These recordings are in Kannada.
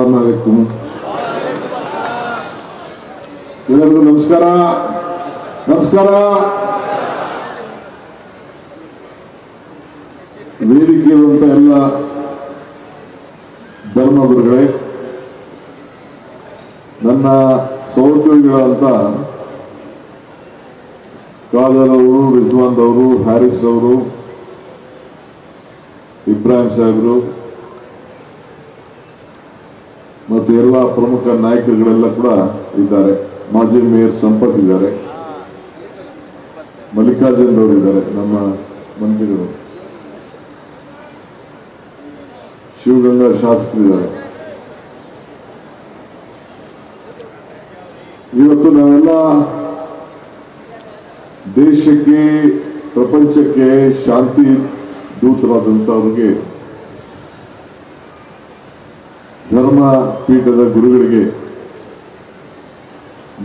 अस्सलाम वालेकुम ಎಲ್ಲರಿಗೂ ನಮಸ್ಕಾರ ನಮಸ್ಕಾರ ವೇದಿಕೆಯಿರುವಂತ ಎಲ್ಲ ಧರ್ಮಗುರುಗಳೇ ನನ್ನ ಸಹೋದ್ಯೋಗಿಗಳಂತ ಖಾದರ್ ಅವರು ರಿಜ್ವಾನ್ ಅವರು ಹ್ಯಾರಿಸ್ ಅವರು ಇಬ್ರಾಹಿಂ ಸಾಹೇಬರು ಮತ್ತು ಎಲ್ಲ ಪ್ರಮುಖ ನಾಯಕರುಗಳೆಲ್ಲ ಕೂಡ ಇದ್ದಾರೆ ಮಾಜಿ ಮೇಯರ್ ಸಂಪತ್ ಇದ್ದಾರೆ ಮಲ್ಲಿಕಾರ್ಜುನ್ ಅವರು ಇದ್ದಾರೆ ನಮ್ಮ ಮಂತ್ರಿಗಳು ಶಿವಗಂಗಾ ಶಾಸಕರಿದ್ದಾರೆ ಇವತ್ತು ನಾವೆಲ್ಲ ದೇಶಕ್ಕೆ ಪ್ರಪಂಚಕ್ಕೆ ಶಾಂತಿ ದೂತರಾದಂತವರಿಗೆ ಧರ್ಮ ಪೀಠದ ಗುರುಗಳಿಗೆ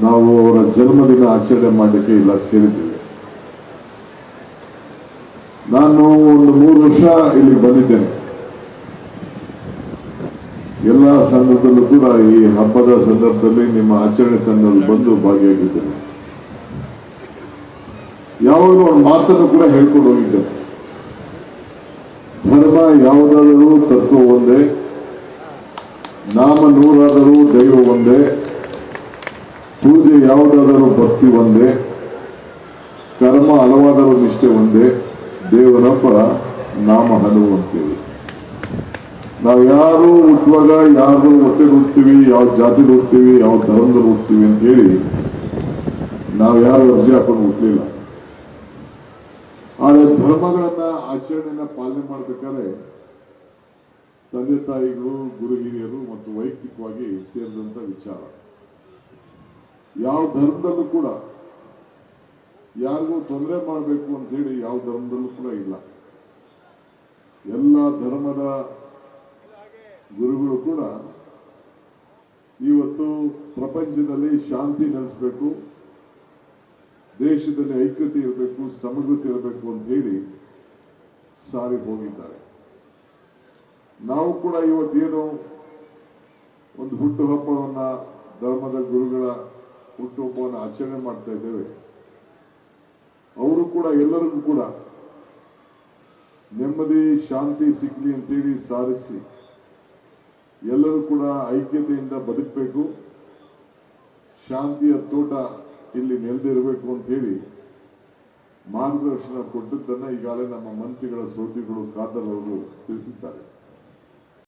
ನಾವು ಅವರ ಜನ್ಮದಿನ ಆಚರಣೆ ಮಾಡಲಿಕ್ಕೆ ಇಲ್ಲ ಸೇರಿದ್ದೇವೆ. ನಾನು ಒಂದು 3 ವರ್ಷ ಇಲ್ಲಿಗೆ ಬಂದಿದ್ದೇನೆ. ಎಲ್ಲ ಸಂದರ್ಭದಲ್ಲೂ ಕೂಡ ಈ ಹಬ್ಬದ ಸಂದರ್ಭದಲ್ಲಿ ನಿಮ್ಮ ಆಚರಣೆ ಸಂದರ್ಭದಲ್ಲಿ ಬಂದು ಭಾಗಿಯಾಗಿದ್ದೇನೆ. ಯಾವಾಗಲೂ ಒಂದು ಮಾತನ್ನು ಕೂಡ ಹೇಳ್ಕೊಂಡು ಹೋಗಿದ್ದೇನೆ. ಧರ್ಮ ಯಾವುದಾದರೂ ತತ್ವ ಒಂದೇ, ನಾಮ ನೂರಾದರೂ ದೈವ ಒಂದೇ, ಪೂಜೆ ಯಾವುದಾದರೂ ಭಕ್ತಿ ಒಂದೇ, ಕರ್ಮ ಹಲವಾದರೂ ನಿಷ್ಠೆ ಒಂದೇ, ದೇವರಪ್ಪ ನಾಮ ಹಲವು ಅಂತೇಳಿ. ನಾವು ಯಾರು ಹುಟ್ಟುವಾಗ ಯಾರು ಹೊಟ್ಟೆ ಹುಡ್ತೀವಿ, ಯಾವ ಜಾತಿ ಹುಡ್ತೀವಿ, ಯಾವ ಧರ್ಮದಲ್ಲಿ ಹುಡ್ತೀವಿ ಅಂತ ಹೇಳಿ ನಾವು ಯಾರು ಅರ್ಜಿ ಹಾಕೊಂಡು ಹುಟ್ಟಲಿಲ್ಲ. ಆದರೆ ಧರ್ಮಗಳನ್ನ ಆಚರಣೆಯನ್ನ ಪಾಲನೆ ಮಾಡಬೇಕಾದ್ರೆ ತಂದೆ ತಾಯಿಗಳು, ಗುರು ಹಿರಿಯರು ಮತ್ತು ವೈಯಕ್ತಿಕವಾಗಿ ಸೇರಿದಂತ ವಿಚಾರ. ಯಾವ ಧರ್ಮದಲ್ಲೂ ಕೂಡ ಯಾರಿಗೂ ತೊಂದರೆ ಮಾಡಬೇಕು ಅಂತ ಹೇಳಿ ಯಾವ ಧರ್ಮದಲ್ಲೂ ಕೂಡ ಇಲ್ಲ. ಎಲ್ಲ ಧರ್ಮದ ಗುರುಗಳು ಕೂಡ ಇವತ್ತು ಪ್ರಪಂಚದಲ್ಲಿ ಶಾಂತಿ ನೆಲೆಸಬೇಕು, ದೇಶದಲ್ಲಿ ಐಕ್ಯತೆ ಇರಬೇಕು, ಸಮಗ್ರತೆ ಇರಬೇಕು ಅಂತ ಹೇಳಿ ಸಾರಿ ಹೋಗಿದ್ದಾರೆ. ನಾವು ಕೂಡ ಇವತ್ತೇನು ಒಂದು ಹುಟ್ಟುಹಬ್ಬವನ್ನ, ಧರ್ಮದ ಗುರುಗಳ ಹುಟ್ಟುಹಬ್ಬವನ್ನು ಆಚರಣೆ ಮಾಡ್ತಾ ಇದ್ದೇವೆ. ಅವರು ಕೂಡ ಎಲ್ಲರಿಗೂ ಕೂಡ ನೆಮ್ಮದಿ ಶಾಂತಿ ಸಿಗ್ಲಿ ಅಂತೇಳಿ ಸಾರಿಸಿ ಎಲ್ಲರೂ ಕೂಡ ಐಕ್ಯತೆಯಿಂದ ಬದುಕಬೇಕು, ಶಾಂತಿಯ ತೋಟ ಇಲ್ಲಿ ನೆಲೆದಿರಬೇಕು ಅಂತ ಹೇಳಿ ಮಾರ್ಗದರ್ಶನ ಕೊಟ್ಟದ್ದನ್ನ ಈಗಾಗಲೇ ನಮ್ಮ ಮಂತ್ರಿಗಳ ಸೋದರಿಗಳು ಖಾದರ್ ಅವರು ತಿಳಿಸಿದ್ದಾರೆ.